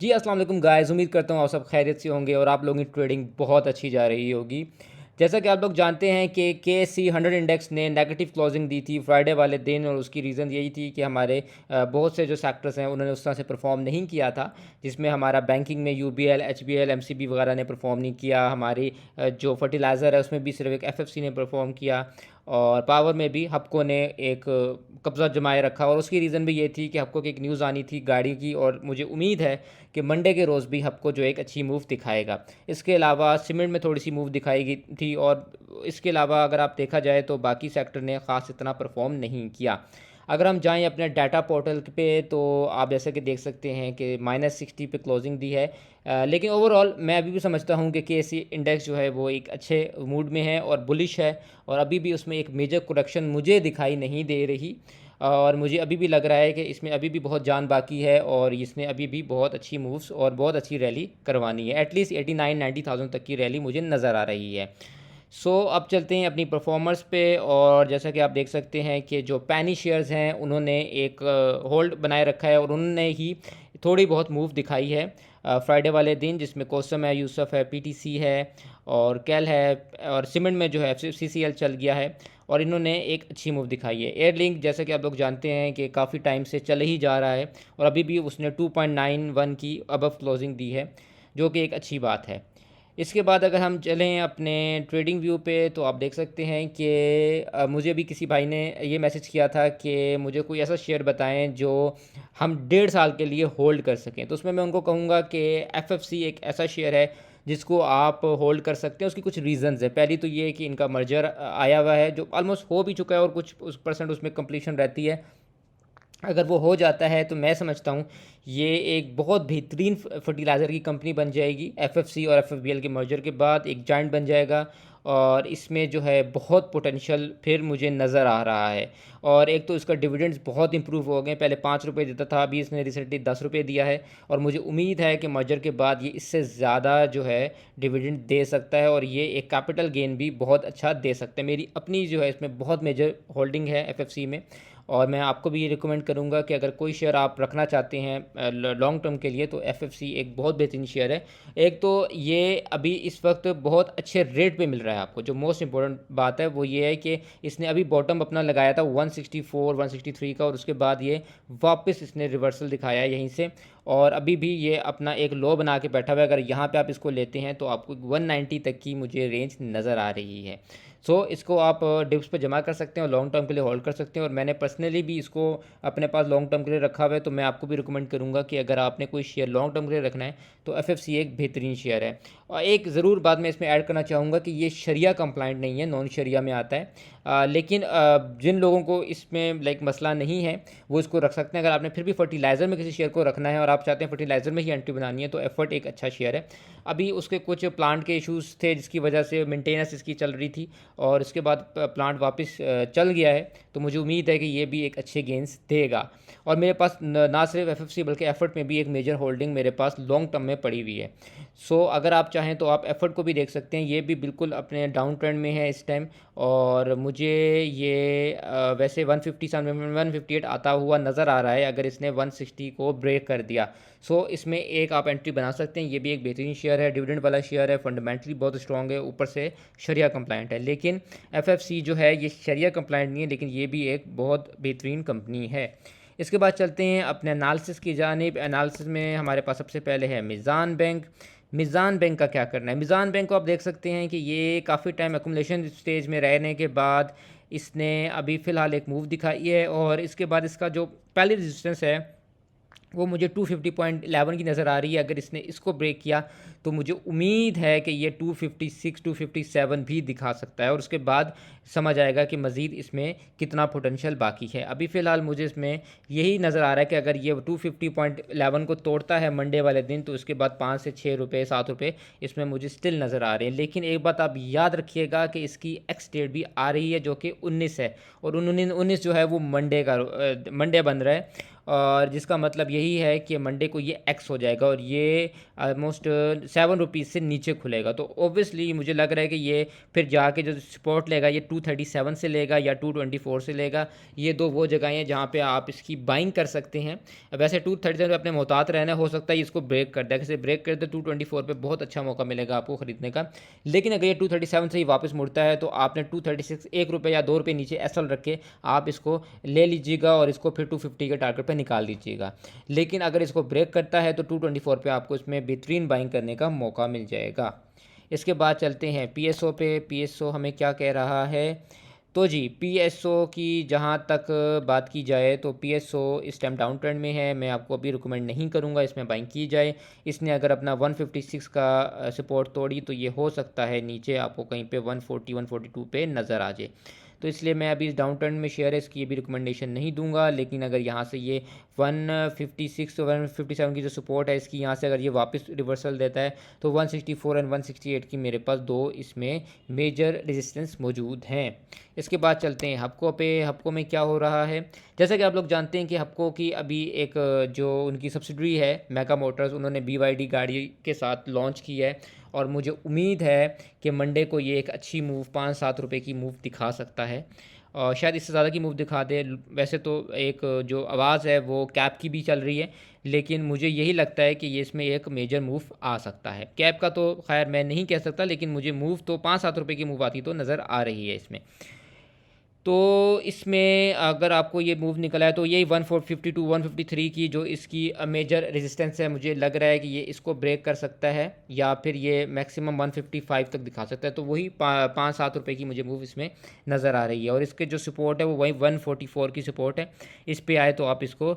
जी, अस्सलाम वालेकुम गाइस। उम्मीद करता हूँ आप सब खैरियत से होंगे और आप लोगों की ट्रेडिंग बहुत अच्छी जा रही होगी। जैसा कि आप लोग जानते हैं कि केएससी 100 इंडेक्स ने नेगेटिव क्लोजिंग दी थी फ्राइडे वाले दिन, और उसकी रीज़न यही थी कि हमारे बहुत से जो सेक्टर्स हैं उन्होंने उस तरह से परफॉर्म नहीं किया था, जिसमें हमारा बैंकिंग में यूबीएल, एचबीएल, एमसीबी वगैरह ने परफॉर्म नहीं किया। हमारी जो फर्टिलाइज़र है उसमें भी सिर्फ एक एफएफसी ने परफॉर्म किया, और पावर में भी हपको ने एक कब्ज़ा जमाए रखा। और उसकी रीज़न भी ये थी कि हपको की एक न्यूज़ आनी थी गाड़ी की, और मुझे उम्मीद है कि मंडे के रोज़ भी हपको जो एक अच्छी मूव दिखाएगा। इसके अलावा सीमेंट में थोड़ी सी मूव दिखाई गई थी, और इसके अलावा अगर आप देखा जाए तो बाकी सेक्टर ने ख़ास इतना परफॉर्म नहीं किया। अगर हम जाएं अपने डाटा पोर्टल पे तो आप जैसे कि देख सकते हैं कि -60 पे क्लोजिंग दी है। लेकिन ओवरऑल मैं अभी भी समझता हूं कि केएससी इंडेक्स जो है वो एक अच्छे मूड में है और बुलिश है, और अभी भी उसमें एक मेजर करेक्शन मुझे दिखाई नहीं दे रही। और मुझे अभी भी लग रहा है कि इसमें अभी भी बहुत जान बाकी है, और इसने अभी भी बहुत अच्छी मूव्स और बहुत अच्छी रैली करवानी है। एटलीस्ट 89-90,000 तक की रैली मुझे नज़र आ रही है। अब चलते हैं अपनी परफॉर्मर्स पे। और जैसा कि आप देख सकते हैं कि जो पैनी शेयर्स हैं उन्होंने एक होल्ड बनाए रखा है, और उन्होंने ही थोड़ी बहुत मूव दिखाई है फ्राइडे वाले दिन, जिसमें कोसम है, यूसुफ है, पीटीसी है, और कैल है, और सीमेंट में जो है सीसीएल चल गया है, और इन्होंने एक अच्छी मूव दिखाई है। एयरलिंक जैसा कि आप लोग जानते हैं कि काफ़ी टाइम से चल ही जा रहा है, और अभी भी उसने 2.91 की अबव क्लोजिंग दी है, जो कि एक अच्छी बात है। इसके बाद अगर हम चलें अपने ट्रेडिंग व्यू पे तो आप देख सकते हैं कि मुझे भी किसी भाई ने ये मैसेज किया था कि मुझे कोई ऐसा शेयर बताएं जो हम 1.5 साल के लिए होल्ड कर सकें। तो उसमें मैं उनको कहूँगा कि एफएफसी एक ऐसा शेयर है जिसको आप होल्ड कर सकते हैं। उसकी कुछ रीज़न्स है। पहली तो ये है कि इनका मर्जर आया हुआ है जो ऑलमोस्ट हो भी चुका है, और कुछ उस परसेंट उसमें कंप्लीशन रहती है। अगर वो हो जाता है तो मैं समझता हूँ ये एक बहुत बेहतरीन फर्टिलाइज़र की कंपनी बन जाएगी। एफएफसी और एफएफबीएल के मर्जर के बाद एक जाइंट बन जाएगा, और इसमें जो है बहुत पोटेंशियल फिर मुझे नज़र आ रहा है। और एक तो इसका डिविडेंड्स बहुत इंप्रूव हो गए, पहले 5 रुपये देता था, अभी इसने रिसेंटली 10 रुपये दिया है, और मुझे उम्मीद है कि मर्जर के बाद ये इससे ज़्यादा जो है डिविडेंड दे सकता है, और ये एक कैपिटल गेन भी बहुत अच्छा दे सकता है। मेरी अपनी जो है इसमें बहुत मेजर होल्डिंग है एफएफसी में, और मैं आपको भी ये रिकमेंड करूँगा कि अगर कोई शेयर आप रखना चाहते हैं लॉन्ग टर्म के लिए तो एफएफसी एक बहुत बेहतरीन शेयर है। एक तो ये अभी इस वक्त बहुत अच्छे रेट पे मिल रहा है आपको। जो मोस्ट इंपॉर्टेंट बात है वो ये है कि इसने अभी बॉटम अपना लगाया था 164 163 का, और उसके बाद ये वापस इसने रिवर्सल दिखाया है यहीं से, और अभी भी ये अपना एक लो बना के बैठा हुआ है। अगर यहाँ पे आप इसको लेते हैं तो आपको 190 तक की मुझे रेंज नज़र आ रही है। इसको आप डिप्स पे जमा कर सकते हैं और लॉन्ग टर्म के लिए होल्ड कर सकते हैं। और मैंने पर्सनली भी इसको अपने पास लॉन्ग टर्म के लिए रखा हुआ है, तो मैं आपको भी रिकमेंड करूँगा कि अगर आपने कोई शेयर लॉन्ग टर्म के लिए रखना है तो एफएफसी एक बेहतरीन शेयर है। और एक ज़रूर बात मैं इसमें ऐड करना चाहूँगा कि ये शरिया कंप्लाइंट नहीं है, नॉन शरिया में आता है। लेकिन जिन लोगों को इसमें मसला नहीं है वो इसको रख सकते हैं। अगर आपने फिर भी फर्टिलाइज़र में किसी शेयर को रखना है और आप चाहते हैं फर्टिलाइज़र में ही एंट्री बनानी है तो एफर्ट एक अच्छा शेयर है। अभी उसके कुछ प्लांट के इश्यूज़ थे जिसकी वजह से मेंटेनेंस इसकी चल रही थी, और इसके बाद प्लांट वापस चल गया है, तो मुझे उम्मीद है कि ये भी एक अच्छे गेंस देगा। और मेरे पास ना सिर्फ एफएफसी बल्कि एफर्ट में भी एक मेजर होल्डिंग मेरे पास लॉन्ग टर्म में पड़ी हुई है। अगर आप चाहें तो आप एफर्ट को भी देख सकते हैं, ये भी बिल्कुल अपने डाउन ट्रेंड में है इस टाइम, और मुझे ये वैसे 157 158 आता हुआ नज़र आ रहा है अगर इसने 160 को ब्रेक कर दिया। इसमें एक आप एंट्री बना सकते हैं। ये भी एक बेहतरीन शेयर है, डिविडेंड वाला शेयर है, फंडामेंटली बहुत स्ट्रॉन्ग है, ऊपर से शरिया कंप्लाइंट है। लेकिन एफएफसी जो है ये शरिया कंप्लाइंट नहीं है, लेकिन ये भी एक बहुत बेहतरीन कंपनी है। इसके बाद चलते हैं अपने एनालिसिस की जानिब। एनालिसिस में हमारे पास सबसे पहले है मीज़ान बैंक। मीज़ान बैंक का क्या करना है? मीज़ान बैंक को आप देख सकते हैं कि ये काफ़ी टाइम एकुमुलेशन स्टेज में रहने के बाद इसने अभी फ़िलहाल एक मूव दिखाई है, और इसके बाद इसका जो पहली रेजिस्टेंस है वो मुझे 250.11 की नज़र आ रही है। अगर इसने इसको ब्रेक किया तो मुझे उम्मीद है कि ये 256 257 भी दिखा सकता है, और उसके बाद समझ आएगा कि मज़ीद इसमें कितना पोटेंशियल बाकी है। अभी फ़िलहाल मुझे इसमें यही नज़र आ रहा है कि अगर ये 250.11 को तोड़ता है मंडे वाले दिन तो उसके बाद 5 से 6 रुपये 7 रुपये इसमें मुझे स्टिल नज़र आ रहे हैं। लेकिन एक बात आप याद रखिएगा कि इसकी एक्स डेट भी आ रही है जो कि 19 है, और 19 जो है वो मंडे बन रहा है, और जिसका मतलब यही है कि मंडे को ये एक्स हो जाएगा और ये ऑलमोस्ट 7 रुपीज़ से नीचे खुलेगा। तो ऑब्वियसली मुझे लग रहा है कि ये फिर जाके जो सपोर्ट लेगा ये 237 से लेगा या 224 से लेगा। ये दो वो जगह हैं जहाँ पे आप इसकी बाइंग कर सकते हैं। वैसे 237 पे अपने मोहतात रहना, हो सकता है इसको ब्रेक कर दे। जैसे ब्रेक कर दे 224 पे बहुत अच्छा मौका मिलेगा आपको ख़रीदने का। लेकिन अगर ये 237 से ही वापस मुड़ता है तो आपने 236 1 रुपये या 2 रुपये नीचे एसएल रख के आप इसको ले लीजिएगा और इसको फिर 250 के टारगेट पे निकाल दीजिएगा। लेकिन अगर इसको ब्रेक करता है तो 224 पे आपको इसमें बेहतरीन बाइंग करने का मौका मिल जाएगा। इसके बाद चलते हैं पीएसओ पे। पीएसओ हमें क्या कह रहा है? तो जी पीएसओ की जहाँ तक बात की जाए तो पीएसओ इस टाइम डाउन ट्रेंड में है। मैं आपको अभी रिकमेंड नहीं करूँगा इसमें बाइंग की जाए। इसने अगर अपना 156 का सपोर्ट तोड़ी तो ये हो सकता है नीचे आपको कहीं पे 140 142 पे नज़र आ जाए। तो इसलिए मैं अभी इस डाउन ट्रेंड में शेयर है इसकी भी रिकमेंडेशन नहीं दूंगा। लेकिन अगर यहाँ से ये 156 157 की जो सपोर्ट है इसकी यहाँ से अगर ये वापस रिवर्सल देता है तो 164 एंड 168 की मेरे पास दो इसमें मेजर रेजिस्टेंस मौजूद हैं। इसके बाद चलते हैं हपको पे। हपको में क्या हो रहा है? जैसा कि आप लोग जानते हैं कि हपको की अभी एक जो उनकी सब्सिडरी है मेगा मोटर्स, उन्होंने BYD गाड़ी के साथ लॉन्च की है और मुझे उम्मीद है कि मंडे को ये एक अच्छी मूव 5-7 रुपए की मूव दिखा सकता है और शायद इससे ज़्यादा की मूव दिखा दे। वैसे तो एक जो आवाज़ है वो कैप की भी चल रही है, लेकिन मुझे यही लगता है कि ये इसमें एक मेजर मूव आ सकता है। कैप का तो खैर मैं नहीं कह सकता, लेकिन मुझे मूव तो 5-7 रुपये की मूव आती तो नज़र आ रही है इसमें। तो इसमें अगर आपको ये मूव निकला है तो यही 152 153 की जो इसकी मेजर रेजिस्टेंस है, मुझे लग रहा है कि ये इसको ब्रेक कर सकता है या फिर ये मैक्सिमम 155 तक दिखा सकता है। तो वही 5-7 रुपये की मुझे मूव इसमें नज़र आ रही है और इसके जो सपोर्ट है वो वही 144 की सपोर्ट है। इस पे आए तो आप इसको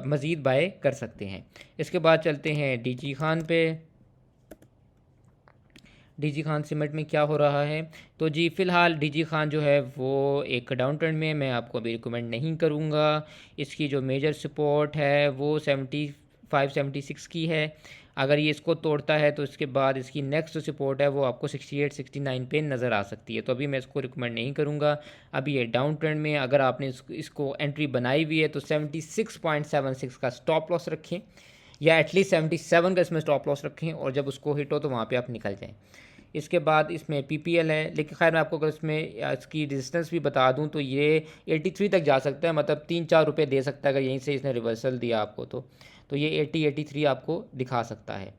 मज़ीद बाय कर सकते हैं। इसके बाद चलते हैं डीजी खान पे। डीजी खान सीमेंट में क्या हो रहा है? तो जी फ़िलहाल डीजी खान जो है वो एक डाउन ट्रेंड में, मैं आपको अभी रिकमेंड नहीं करूँगा। इसकी जो मेजर सपोर्ट है वो 75-76 की है। अगर ये इसको तोड़ता है तो इसके बाद इसकी नेक्स्ट सपोर्ट है वो आपको 68-69 पे नज़र आ सकती है। तो अभी मैं इसको रिकमेंड नहीं करूँगा। अभी ये डाउन ट्रेंड में अगर आपने इसको एंट्री बनाई हुई है तो 76.76 का स्टॉप लॉस रखें या एटलीस्ट 77 का इसमें स्टॉप लॉस रखें और जब उसको हिट हो तो वहाँ पे आप निकल जाएं। इसके बाद इसमें PPL है, लेकिन खैर मैं आपको अगर इसमें इसकी रेजिस्टेंस भी बता दूं तो ये 83 तक जा सकता है, मतलब 3-4 रुपये दे सकता है अगर यहीं से इसने रिवर्सल दिया आपको तो ये 83 आपको दिखा सकता है।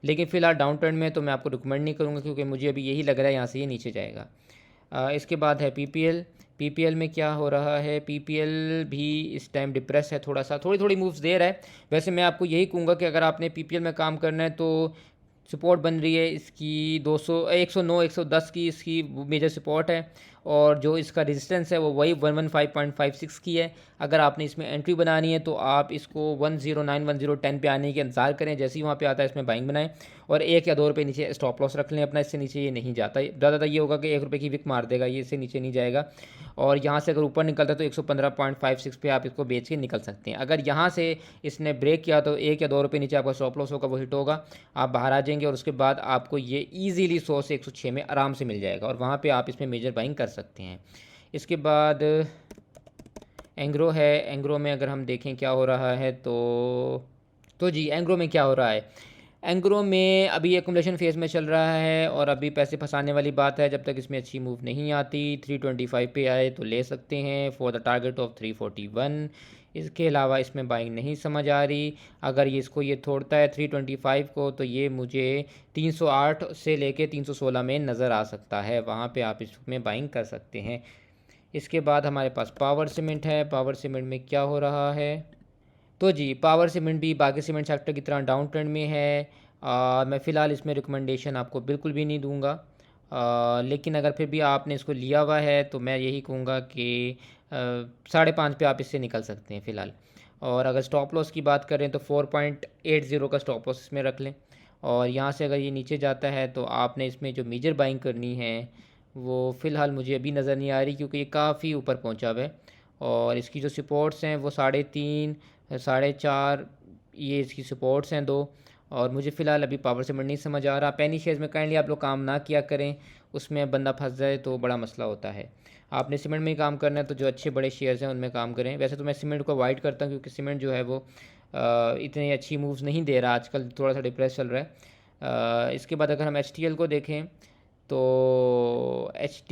लेकिन फ़िलहाल डाउन ट्रेंड में तो मैं आपको रिकमेंड नहीं करूँगा क्योंकि मुझे अभी यही लग रहा है यहाँ से ये नीचे जाएगा। इसके बाद है PPL में क्या हो रहा है? PPL भी इस टाइम डिप्रेस है, थोड़ा सा थोड़ी मूव्स दे रहा है। वैसे मैं आपको यही कहूँगा कि अगर आपने PPL में काम करना है तो सपोर्ट बन रही है इसकी 200 109 110 की इसकी मेजर सपोर्ट है और जो इसका रेजिस्टेंस है वो वही 115.56 की है। अगर आपने इसमें एंट्री बनानी है तो आप इसको 109 110 पे आने के इंतज़ार करें। जैसे ही वहाँ पे आता है इसमें बाइंग बनाएं और 1 या 2 रुपये नीचे स्टॉप लॉस रख लें अपना। इससे नीचे ये नहीं जाता। ज़्यादातर ये होगा कि 1 रुपये की विक मार देगा, ये इससे नीचे नहीं जाएगा। और यहाँ से अगर ऊपर निकलता है तो 115.56 पे आप इसको बेच के निकल सकते हैं। अगर यहाँ से इसने ब्रेक किया तो 1 या 2 रुपये नीचे आपका स्टॉप लॉस होगा, वो हिट होगा, आप बाहर आ जाएंगे और उसके बाद आपको ये ईजीली 100 से 106 में आराम से मिल जाएगा और वहाँ पे आप इसमें मेजर बाइंग कर सकते हैं। इसके बाद एंग्रो है। एंग्रो में अगर हम देखें क्या हो रहा है तो जी एंग्रो में क्या हो रहा है? एंग्रो में अभी एकुमुलेशन फेज़ में चल रहा है और अभी पैसे फंसाने वाली बात है। जब तक इसमें अच्छी मूव नहीं आती 325 पे आए तो ले सकते हैं फॉर द टारगेट ऑफ 341। इसके अलावा इसमें बाइंग नहीं समझ आ रही। अगर ये इसको ये तोड़ता है 325 को तो ये मुझे 308 से लेके 316 में नज़र आ सकता है, वहाँ पे आप इसमें बाइंग कर सकते हैं। इसके बाद हमारे पास पावर सीमेंट है। पावर सीमेंट में क्या हो रहा है? तो जी पावर सीमेंट भी बाकी सीमेंट सेक्टर की तरह डाउन ट्रेंड में है। मैं फ़िलहाल इसमें रिकमेंडेशन आपको बिल्कुल भी नहीं दूंगा। लेकिन अगर फिर भी आपने इसको लिया हुआ है तो मैं यही कहूँगा कि 5.5 पे आप इससे निकल सकते हैं फ़िलहाल। और अगर स्टॉप लॉस की बात करें तो 4.80 का स्टॉप लॉस इसमें रख लें और यहाँ से अगर ये नीचे जाता है तो आपने इसमें जो मेजर बाइंग करनी है वो फ़िलहाल मुझे अभी नज़र नहीं आ रही क्योंकि ये काफ़ी ऊपर पहुँचा हुआ है और इसकी जो सपोर्ट्स हैं वो 3.5 4.5 ये इसकी सपोर्ट्स हैं 2। और मुझे फ़िलहाल अभी पावर सीमेंट नहीं समझ आ रहा। पेनी शेयर्स में काइंडली आप लोग काम ना किया करें, उसमें बंदा फंस जाए तो बड़ा मसला होता है। आपने सीमेंट में ही काम करना है तो जो अच्छे बड़े शेयर्स हैं उनमें काम करें। वैसे तो मैं सीमेंट को अवॉइड करता हूँ क्योंकि सीमेंट जो है वो इतनी अच्छी मूव्स नहीं दे रहा, आजकल थोड़ा सा डिप्रेस चल रहा है। इसके बाद अगर हम एच को देखें तो एच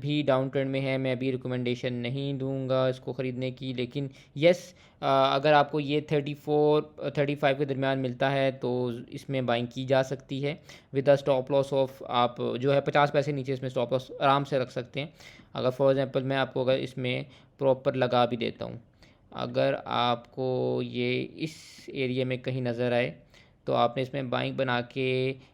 भी डाउन ट्रेंड में है। मैं अभी रिकमेंडेशन नहीं दूंगा इसको ख़रीदने की, लेकिन यस अगर आपको ये 34-35 के दरमियान मिलता है तो इसमें बाइंग की जा सकती है with a stop loss of, आप जो है 50 पैसे नीचे इसमें स्टॉप लॉस आराम से रख सकते हैं। अगर फॉर एग्जांपल मैं आपको अगर इसमें प्रॉपर लगा भी देता हूँ, अगर आपको ये इस एरिया में कहीं नज़र आए तो आपने इसमें बाइंग बना के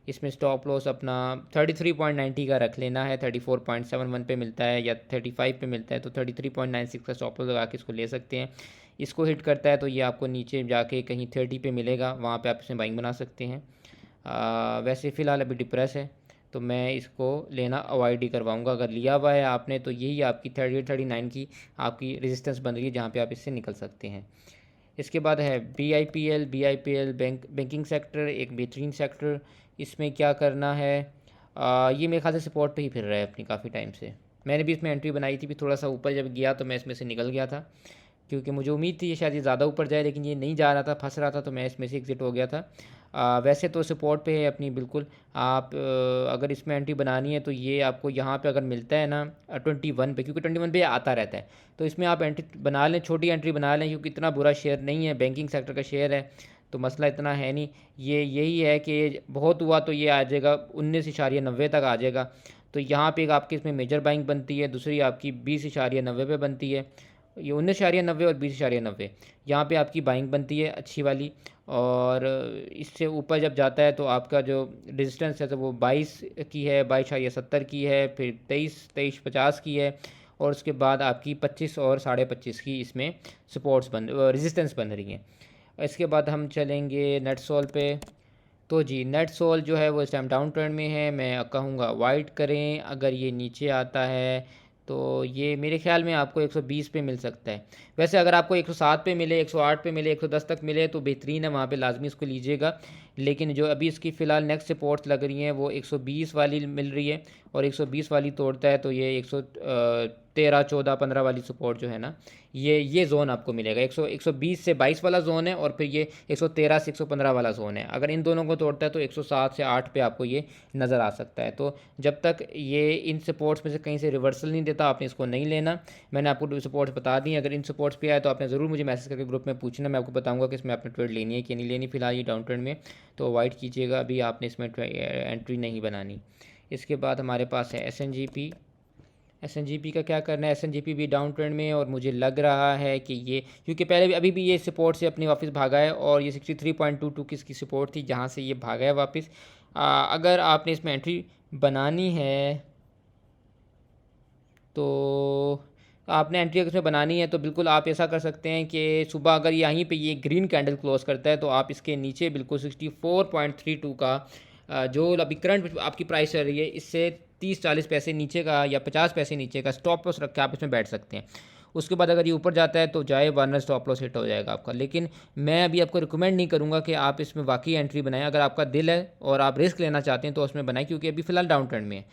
इसमें स्टॉप लॉस अपना 33.90 का रख लेना है। 34.71 पे मिलता है या 35 पे मिलता है तो 33.96 का स्टॉप लॉस लगा के इसको ले सकते हैं। इसको हिट करता है तो ये आपको नीचे जाके कहीं 30 पे मिलेगा, वहाँ पे आप इसमें बाइंग बना सकते हैं। वैसे फ़िलहाल अभी डिप्रेस है तो मैं इसको लेना अवॉइड ही करवाऊँगा। अगर लिया हुआ है आपने तो यही आपकी 38-39 की आपकी रेजिस्टेंस बन रही है जहाँ पे आप इससे निकल सकते हैं। इसके बाद है BIPL बैंकिंग सेक्टर, एक बेहतरीन सेक्टर। इसमें क्या करना है, ये मेरे ख्याल से सपोर्ट पे ही फिर रहा है अपनी काफ़ी टाइम से। मैंने भी इसमें एंट्री बनाई थी, भी थोड़ा सा ऊपर जब गया तो मैं इसमें से निकल गया था क्योंकि मुझे उम्मीद थी ये शायद ये ज़्यादा ऊपर जाए, लेकिन ये नहीं जा रहा था, फंस रहा था, तो मैं इसमें से एग्ज़िट हो गया था। वैसे तो सपोर्ट पे है अपनी बिल्कुल। आप अगर इसमें एंट्री बनानी है तो ये आपको यहाँ पे अगर मिलता है ना 21 पे, क्योंकि 21 पे आता रहता है, तो इसमें आप एंट्री बना लें, छोटी एंट्री बना लें क्योंकि इतना बुरा शेयर नहीं है, बैंकिंग सेक्टर का शेयर है तो मसला इतना है नहीं। ये यही है कि बहुत हुआ तो ये आ जाएगा 19.90 तक आ जाएगा। तो यहाँ पे एक आपकी इसमें मेजर बाइंग बनती है, दूसरी आपकी 20.90 पे बनती है। ये 19.90 और 20.90 यहाँ पे आपकी बाइंग बनती है अच्छी वाली। और इससे ऊपर जब जाता है तो आपका जो रेजिस्टेंस है तो वो 22 की है, 22.70 की है, फिर 23-50 की है, और उसके बाद आपकी 25 और 25.5 की इसमें सपोर्ट्स रेजिस्टेंस बन रही हैं। इसके बाद हम चलेंगे नेट सोल पे। तो जी नेट सोल जो है वो इस टाइम डाउन ट्रेंड में है, मैं कहूँगा अवॉइड करें। अगर ये नीचे आता है तो ये मेरे ख्याल में आपको 120 पे मिल सकता है। वैसे अगर आपको 107 पे मिले, 108 पे मिले, 110 तक मिले तो बेहतरीन है, वहाँ पे लाजमी इसको लीजिएगा। लेकिन जो अभी इसकी फ़िलहाल नेक्स्ट सपोर्ट्स लग रही हैं वो 120 वाली मिल रही है, और 120 वाली तोड़ता है तो ये 113, 14, 15 वाली सपोर्ट जो है ना, ये ज़ोन आपको मिलेगा। 120 से 22 वाला ज़ोन है, और फिर ये 113 से 115 वाला ज़ोन है। अगर इन दोनों को तोड़ता है तो 107 से 8 पे आपको ये नज़र आ सकता है। तो जब तक ये इन सपोर्ट्स में से कहीं से रिवर्सल नहीं देता आपने इसको नहीं लेना। मैंने आपको सपोर्ट्स बता दी, अगर इन सपोर्ट्स पे आए तो आपने ज़रूर मुझे मैसेज करके ग्रुप में पूछना, मैं आपको बताऊंगा कि इसमें आपने ट्रेड लेनी है कि नहीं लेनी। फिलहाल ये डाउन ट्रेंड में तो अवॉइड कीजिएगा, अभी आपने इसमें एंट्री नहीं बनानी। इसके बाद हमारे पास है SNGP का क्या करना है। SNGP भी डाउन ट्रेंड में है, और मुझे लग रहा है कि ये, क्योंकि पहले भी अभी भी ये सपोर्ट से अपनी वापस भागा है, और ये 63.22 की इसकी सपोर्ट थी जहाँ से ये भागा है वापस। अगर आपने इसमें एंट्री बनानी है तो आपने एंट्री अगर इसमें बनानी है तो बिल्कुल आप ऐसा कर सकते हैं कि सुबह अगर यहीं पे ये ग्रीन कैंडल क्लोज करता है तो आप इसके नीचे बिल्कुल 64.32 का जो अभी करंट आपकी प्राइस चल रही है इससे 30-40 पैसे नीचे का या 50 पैसे नीचे का स्टॉप लॉस रख के आप इसमें बैठ सकते हैं। उसके बाद अगर ये ऊपर जाता है तो जाए, वरना स्टॉप लॉस हिट हो जाएगा आपका। लेकिन मैं अभी आपको रिकमेंड नहीं करूँगा कि आप इसमें वाकई एंट्री बनाएं। अगर आपका दिल है और आप रिस्क लेना चाहते हैं तो उसमें बनाएं, क्योंकि अभी फ़िलहाल डाउन ट्रेंड में है।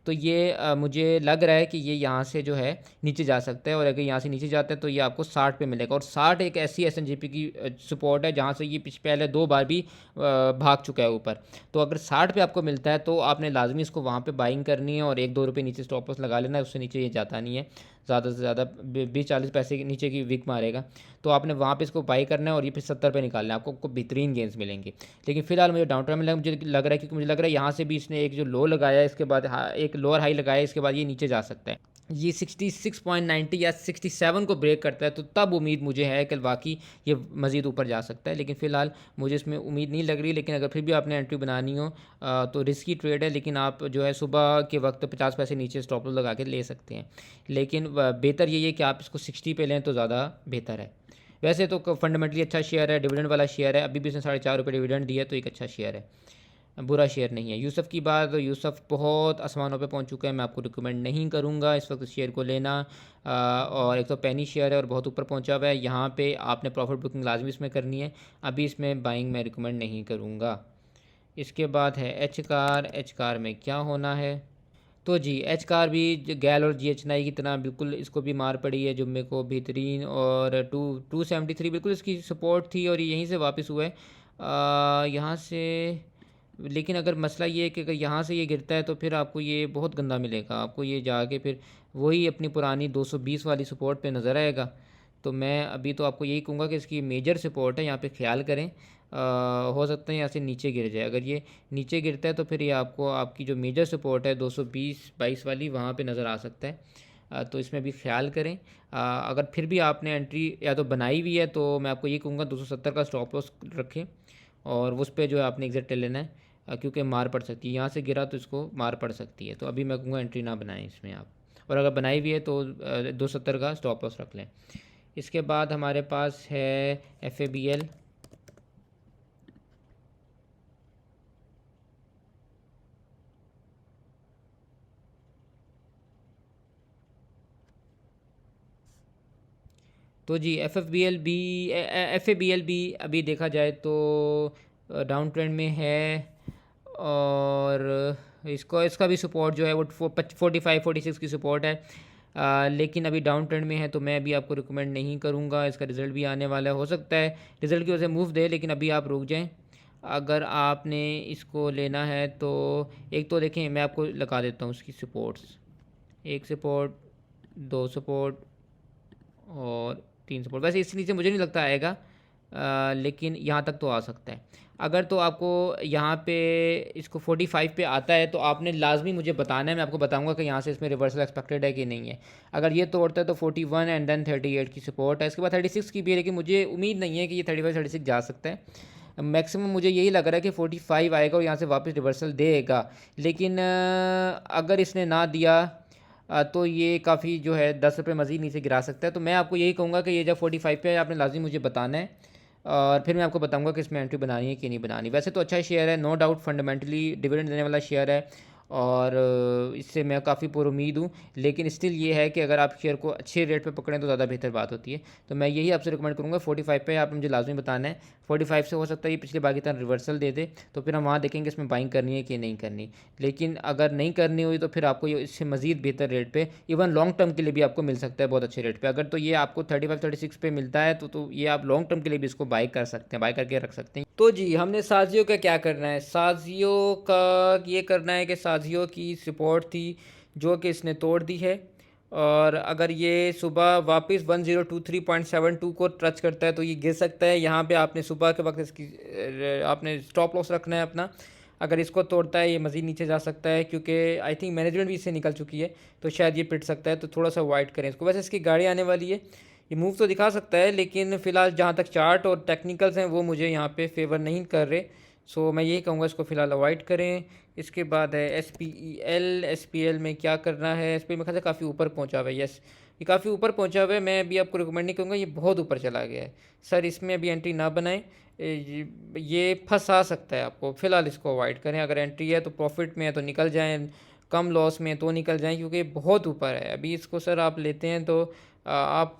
तो ये मुझे लग रहा है कि ये यहाँ से जो है नीचे जा सकता है, और अगर यहाँ से नीचे जाता है तो ये आपको 60 पे मिलेगा। और 60 एक ऐसी SNGP की सपोर्ट है जहाँ से ये पहले 2 बार भी भाग चुका है ऊपर। तो अगर 60 पे आपको मिलता है तो आपने लाजमी इसको वहाँ पे बाइंग करनी है, और 1-2 रुपये नीचे स्टॉप लॉस लगा लेना है, उससे नीचे ये जाता नहीं है। ज़्यादा से ज़्यादा 20-40 पैसे के नीचे की विक मारेगा, तो आपने वहाँ पे इसको बाई करना है, और ये फिर 70 पे निकालना है, आपको बेहतरीन गेंस मिलेंगे। लेकिन फिलहाल मुझे डाउन ट्रेंड में मुझे लग रहा है, क्योंकि मुझे लग रहा है यहाँ से भी इसने एक जो लो लगाया है, इसके बाद एक लोअर हाई लगाया, इसके बाद ये नीचे जा सकता है। ये 66.90 या 67 को ब्रेक करता है तो तब उम्मीद मुझे है कि वाकई ये मज़ीद ऊपर जा सकता है। लेकिन फ़िलहाल मुझे इसमें उम्मीद नहीं लग रही। लेकिन अगर फिर भी आपने एंट्री बनानी हो तो रिस्की ट्रेड है, लेकिन आप जो है सुबह के वक्त 50 पैसे नीचे स्टॉप लॉस लगा के ले सकते हैं। लेकिन बेहतर यही है कि आप इसको 60 पे लें तो ज़्यादा बेहतर है। वैसे तो फंडामेंटली अच्छा शेयर है, डिविडेंड वाला शेयर है, अभी भी इसने 4.5 रुपये डिविडेंड दिया, तो एक अच्छा शेयर है, बुरा शेयर नहीं है। यूसुफ की बात, यूसुफ बहुत आसमानों पे पहुंच चुका है, मैं आपको रिकमेंड नहीं करूंगा इस वक्त शेयर को लेना। और एक तो पेनी शेयर है और बहुत ऊपर पहुंचा हुआ है, यहाँ पे आपने प्रॉफिट बुकिंग लाजमी इसमें करनी है, अभी इसमें बाइंग मैं रिकमेंड नहीं करूंगा। इसके बाद है एच कार में क्या होना है। तो जी एच कार भी गैल और जी एच नाई की तरह बिल्कुल इसको भी मार पड़ी है जुम्मे को बेहतरीन, और 273 बिल्कुल इसकी सपोर्ट थी और ये यहीं से वापस हुआ है यहाँ से। लेकिन अगर मसला ये है कि अगर यहाँ से ये गिरता है तो फिर आपको ये बहुत गंदा मिलेगा, आपको ये जाके फिर वही अपनी पुरानी 220 वाली सपोर्ट पे नज़र आएगा। तो मैं अभी तो आपको यही कहूँगा कि इसकी मेजर सपोर्ट है, यहाँ पे ख्याल करें। हो सकता है यहाँ से नीचे गिर जाए, अगर ये नीचे गिरता है तो फिर ये आपको आपकी जो मेजर सपोर्ट है 220-22 वाली वहाँ पे नज़र आ सकता है। तो इसमें भी ख्याल करें। अगर फिर भी आपने एंट्री या तो बनाई हुई है तो मैं आपको ये कहूँगा 270 का स्टॉप लॉस रखें और उस पर जो है आपने एग्जिट ले लेना है, क्योंकि मार पड़ सकती है, यहाँ से गिरा तो इसको मार पड़ सकती है। तो अभी मैं कहूँगा एंट्री ना बनाएं इसमें आप, और अगर बनाई हुई है तो 270 का स्टॉप लॉस रख लें। इसके बाद हमारे पास है FABL। तो जी FABL भी अभी देखा जाए तो डाउन ट्रेंड में है, और इसको इसका भी सपोर्ट जो है वो 45-46 की सपोर्ट है। लेकिन अभी डाउन ट्रेंड में है तो मैं अभी आपको रिकमेंड नहीं करूँगा, इसका रिज़ल्ट भी आने वाला है, हो सकता है रिज़ल्ट की वजह से मूव दे, लेकिन अभी आप रुक जाएं। अगर आपने इसको लेना है तो एक तो देखें, मैं आपको लगा देता हूँ उसकी सपोर्ट्स, एक सपोर्ट, दो सपोर्ट और तीन सपोर्ट। वैसे इससे नीचे मुझे नहीं लगता आएगा, लेकिन यहाँ तक तो आ सकता है। अगर तो आपको यहाँ पे इसको 45 पे आता है तो आपने लाजमी मुझे बताना है, मैं आपको बताऊंगा कि यहाँ से इसमें रिवर्सल एक्सपेक्टेड है कि नहीं है। अगर ये तोड़ता है तो 41 एंड देन 38 की सपोर्ट है, इसके बाद 36 की भी है, लेकिन मुझे उम्मीद नहीं है कि ये 35-36 जा सकता है। मैक्सिमम मुझे यही लग रहा है कि 45 आएगा और यहाँ से वापस रिवर्सल देगा। लेकिन अगर इसने ना दिया तो ये काफ़ी जो है 10 रुपये मज़ीद नीचे गिरा सकता है। तो मैं आपको यही कहूँगा कि ये जब 45 पे है आपने लाजमी मुझे बताना है, और फिर मैं आपको बताऊंगा कि इसमें एंट्री बनानी है कि नहीं बनानी। वैसे तो अच्छा शेयर है, नो डाउट फंडामेंटली डिविडेंड देने वाला शेयर है, और इससे मैं काफ़ी पुरुमीद हूँ। लेकिन स्टिल ये है कि अगर आप शेयर को अच्छे रेट पे पकड़ें तो ज़्यादा बेहतर बात होती है। तो मैं यही आपसे रिकमेंड करूँगा 45 पे आप मुझे लाजमी बताना है। 45 से हो सकता है ये पिछले बार की तरह रिवर्सल दे दे, तो फिर हम वहाँ देखेंगे इसमें बाइंग करनी है कि नहीं करनी। लेकिन अगर नहीं करनी हुई तो फिर आपको ये इससे मज़ीद बेहतर रेट पे, इवन लॉन्ग टर्म के लिए भी आपको मिल सकता है बहुत अच्छे रेट पे। अगर तो ये आपको 35-36 पे मिलता है तो ये आप लॉन्ग टर्म के लिए भी इसको बाई कर सकते हैं, बाई करके रख सकते हैं। तो जी हमने साजियो का क्या करना है, साजियो का ये करना है कि साजियो की सपोर्ट थी जो कि इसने तोड़ दी है, और अगर ये सुबह वापस 1023.72 को टच करता है तो ये गिर सकता है। यहाँ पे आपने सुबह के वक्त इसकी आपने स्टॉप लॉस रखना है अपना। अगर इसको तोड़ता है ये मज़ीद नीचे जा सकता है, क्योंकि आई थिंक मैनेजमेंट भी इससे निकल चुकी है, तो शायद ये पिट सकता है। तो थोड़ा सा अवॉइड करें इसको। वैसे इसकी गाड़ी आने वाली है, ये मूव तो दिखा सकता है, लेकिन फ़िलहाल जहाँ तक चार्ट और टेक्निकल्स हैं वो मुझे यहाँ पे फेवर नहीं कर रहे। सो मैं यही कहूँगा इसको फ़िलहाल अवॉइड करें। इसके बाद है SPL में क्या करना है। SPL में ख्याल से काफ़ी ऊपर पहुँचा हुआ है, यस ये काफ़ी ऊपर पहुँचा हुआ है। मैं अभी आपको रिकमेंड नहीं करूँगा, ये बहुत ऊपर चला गया है सर, इसमें अभी एंट्री ना बनाएं, ये फंसा सकता है आपको। फ़िलहाल इसको अवॉइड करें। अगर एंट्री है तो प्रॉफिट में है तो निकल जाएं, कम लॉस में तो निकल जाएं, क्योंकि बहुत ऊपर है अभी। इसको सर आप लेते हैं तो आप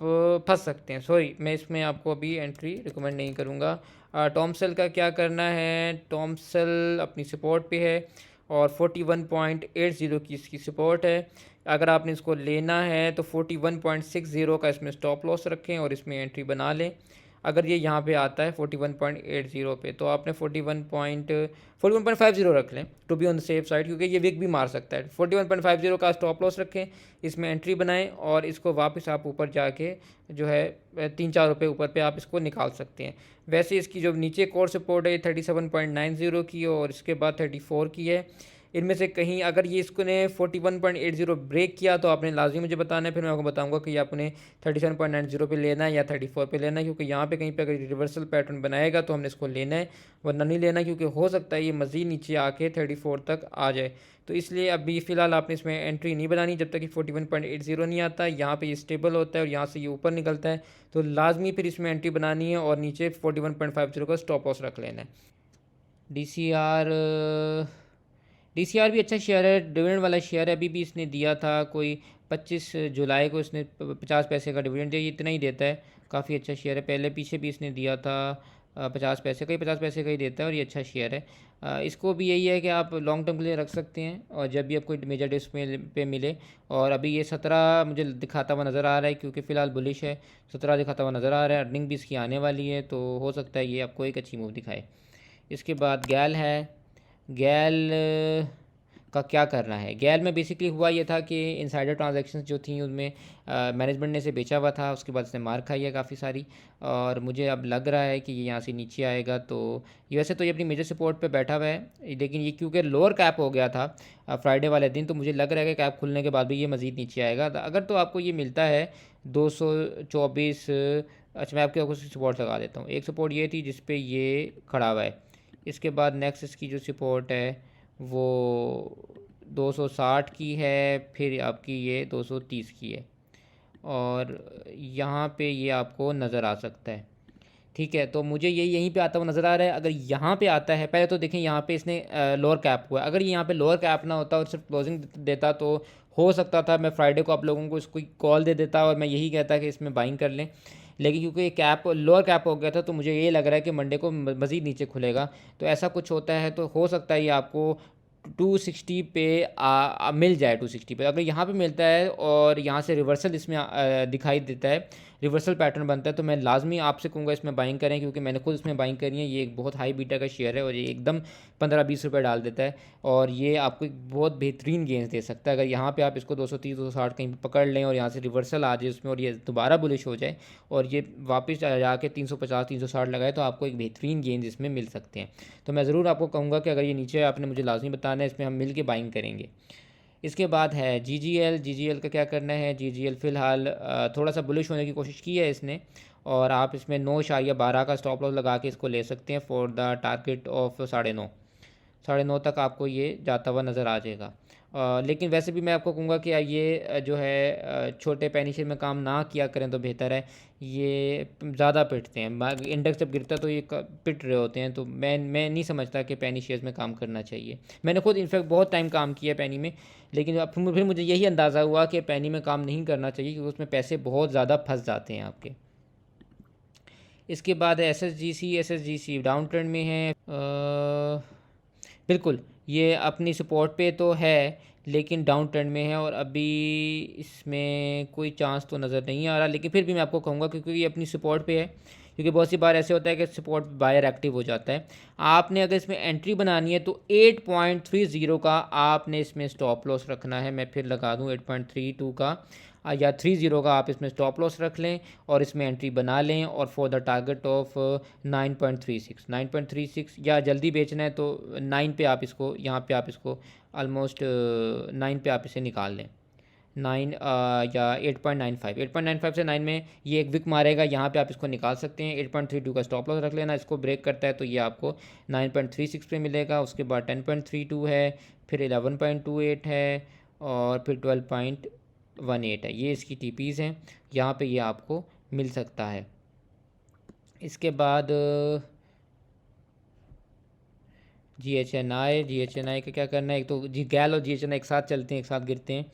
फंस सकते हैं। सॉरी, मैं इसमें आपको अभी एंट्री रिकमेंड नहीं करूँगा। टॉमसेल का क्या करना है, टॉमसेल अपनी सपोर्ट पे है और 41.80 की इसकी सपोर्ट है। अगर आपने इसको लेना है तो 41.60 का इसमें स्टॉप लॉस रखें और इसमें एंट्री बना लें। अगर ये यहाँ पे आता है 41.80 पे तो आपने 41.50 रख लें to be on the safe side, क्योंकि ये विक भी मार सकता है। 41.50 का स्टॉप लॉस रखें, इसमें एंट्री बनाएं और इसको वापस आप ऊपर जाके जो है 3-4 रुपये ऊपर पे आप इसको निकाल सकते हैं। वैसे इसकी जो नीचे कोर सपोर्ट है 37.90 की और इसके बाद 34 की है। इनमें से कहीं अगर ये इसको ने 41.80 ब्रेक किया तो आपने लाजमी मुझे बताना है, फिर मैं आपको बताऊंगा कि आपने 37.90 पे लेना है या 34 पे लेना है, क्योंकि यहाँ पे कहीं पे अगर रिवर्सल पैटर्न बनाएगा तो हमने इसको लेना है, वरना नहीं लेना, क्योंकि हो सकता है ये मज़ीद नीचे आके 34 तक आ जाए। तो इसलिए अभी फ़िलहाल आपने इसमें एंट्री नहीं बनानी जब तक कि 41.80 नहीं आता। यहाँ पे ये स्टेबल होता है और यहाँ से ये ऊपर निकलता है तो लाजमी फिर इसमें एंट्री बनानी है और नीचे 41.50 का स्टॉप लॉस रख लेना है। DCR भी अच्छा शेयर है, डिविडेंड वाला शेयर है। अभी भी इसने दिया था कोई 25 जुलाई को इसने 50 पैसे का डिविडेंड दिया, ये इतना ही देता है, काफ़ी अच्छा शेयर है। पहले पीछे भी इसने दिया था 50 पैसे का ही, 50 पैसे का ही देता है और ये अच्छा शेयर है। इसको भी यही है कि आप लॉन्ग टर्म के लिए रख सकते हैं और जब भी आपको मेजर डिस्क पे मिले। और अभी ये 17 मुझे दिखाता हुआ नज़र आ रहा है क्योंकि फ़िलहाल बुलिश है, 17 दिखाता हुआ नज़र आ रहा है। अर्निंग भी इसकी आने वाली है तो हो सकता है ये आपको एक अच्छी मूव दिखाए। इसके बाद गैल है। गैल का क्या करना है? गैल में बेसिकली हुआ ये था कि इनसाइडर ट्रांजैक्शंस जो थी उनमें मैनेजमेंट ने इसे बेचा हुआ था, उसके बाद इसने मार खाई है काफ़ी सारी। और मुझे अब लग रहा है कि ये यहाँ से नीचे आएगा तो ये वैसे तो ये अपनी मेजर सपोर्ट पे बैठा हुआ है, लेकिन ये क्योंकि लोअर कैप हो गया था फ्राइडे वाले दिन, तो मुझे लग रहा है कि कैप खुलने के बाद भी ये मज़ीद नीचे आएगा। अगर तो आपको ये मिलता है 224, अच्छा मैं आपके कुछ सपोर्ट लगा देता हूँ। एक सपोर्ट ये थी जिस पे ये खड़ा हुआ है। इसके बाद नेक्स्ट इसकी जो सपोर्ट है वो 260 की है, फिर आपकी ये 230 की है और यहाँ पे ये आपको नज़र आ सकता है। ठीक है, तो मुझे ये यहीं पे आता हुआ नज़र आ रहा है। अगर यहाँ पे आता है, पहले तो देखें यहाँ पे इसने लोअर कैप हुआ है, अगर यहाँ पे लोअर कैप ना होता और सिर्फ क्लोजिंग देता तो हो सकता था मैं फ्राइडे को आप लोगों को इसको कॉल दे देता और मैं यही कहता कि इसमें बाइंग कर लें। लेकिन क्योंकि ये कैप लोअर कैप हो गया था तो मुझे ये लग रहा है कि मंडे को मज़ीद नीचे खुलेगा। तो ऐसा कुछ होता है तो हो सकता है ये आपको 260 पे मिल जाए। 260 पे अगर यहाँ पे मिलता है और यहाँ से रिवर्सल इसमें दिखाई देता है, रिवर्सल पैटर्न बनता है, तो मैं लाजमी आपसे कहूँगा इसमें बाइंग करें क्योंकि मैंने खुद इसमें बाइंग करी है। ये एक बहुत हाई बीटा का शेयर है और ये एकदम 15-20 रुपये डाल देता है और ये आपको एक बहुत बेहतरीन गेंस दे सकता है। अगर यहाँ पे आप इसको 230-260 कहीं पकड़ लें और यहाँ से रिवर्सल आ जाए उसमें और ये दोबारा बुलिश हो जाए और ये वापस जाके 350-360 लगाए तो आपको एक बेहतरीन गेंस इसमें मिल सकते हैं। तो मैं ज़रूर आपको कहूँगा कि अगर ये नीचे आपने मुझे लाजमी बताना है, इसमें हम मिल के बाइंग करेंगे। इसके बाद है GGL का क्या करना है? GGL फ़िलहाल थोड़ा सा बुलिश होने की कोशिश की है इसने और आप इसमें 9.12 का स्टॉप लॉस लगा के इसको ले सकते हैं फॉर द टारगेट ऑफ 9.5। 9.5 तक आपको ये जाता हुआ नज़र आ जाएगा। लेकिन वैसे भी मैं आपको कहूँगा कि ये जो है छोटे पेनी शेयर में काम ना किया करें तो बेहतर है। ये ज़्यादा पिटते हैं, इंडेक्स जब गिरता है तो ये पिट रहे होते हैं, तो मैं नहीं समझता कि पेनी शेयर्स में काम करना चाहिए। मैंने खुद इनफैक्ट बहुत टाइम काम किया पेनी में, लेकिन अब फिर मुझे यही अंदाज़ा हुआ कि पेनी में काम नहीं करना चाहिए क्योंकि उसमें पैसे बहुत ज़्यादा फंस जाते हैं आपके। इसके बाद है SSGC डाउन ट्रेंड में है। बिल्कुल ये अपनी सपोर्ट पे तो है लेकिन डाउन ट्रेंड में है और अभी इसमें कोई चांस तो नज़र नहीं आ रहा, लेकिन फिर भी मैं आपको कहूँगा क्योंकि ये अपनी सपोर्ट पे है। क्योंकि बहुत सी बार ऐसे होता है कि सपोर्ट बायर एक्टिव हो जाता है। आपने अगर इसमें एंट्री बनानी है तो 8.30 का आपने इसमें स्टॉप लॉस रखना है। मैं फिर लगा दूँ 8.32 का या 30 का आप इसमें स्टॉप लॉस रख लें और इसमें एंट्री बना लें और फॉर द टारगेट ऑफ 9.36 या जल्दी बेचना है तो 9 पे आप इसको, यहाँ पे आप इसको ऑलमोस्ट 9 पे आप इसे निकाल लें। 9 या 8.95 से 9 में ये एक विक मारेगा, यहाँ पे आप इसको निकाल सकते हैं। 8.32 का स्टॉप लॉस रख लेना, इसको ब्रेक करता है तो ये आपको 9.36 पे मिलेगा। उसके बाद 10.32 है, फिर 11.28 है और फिर 12.18 है। ये इसकी टीपीज़ हैं, यहाँ पे ये आपको मिल सकता है। इसके बाद GHNI का क्या करना है? एक तो गैल और GHNI एक साथ चलते हैं, एक साथ गिरते हैं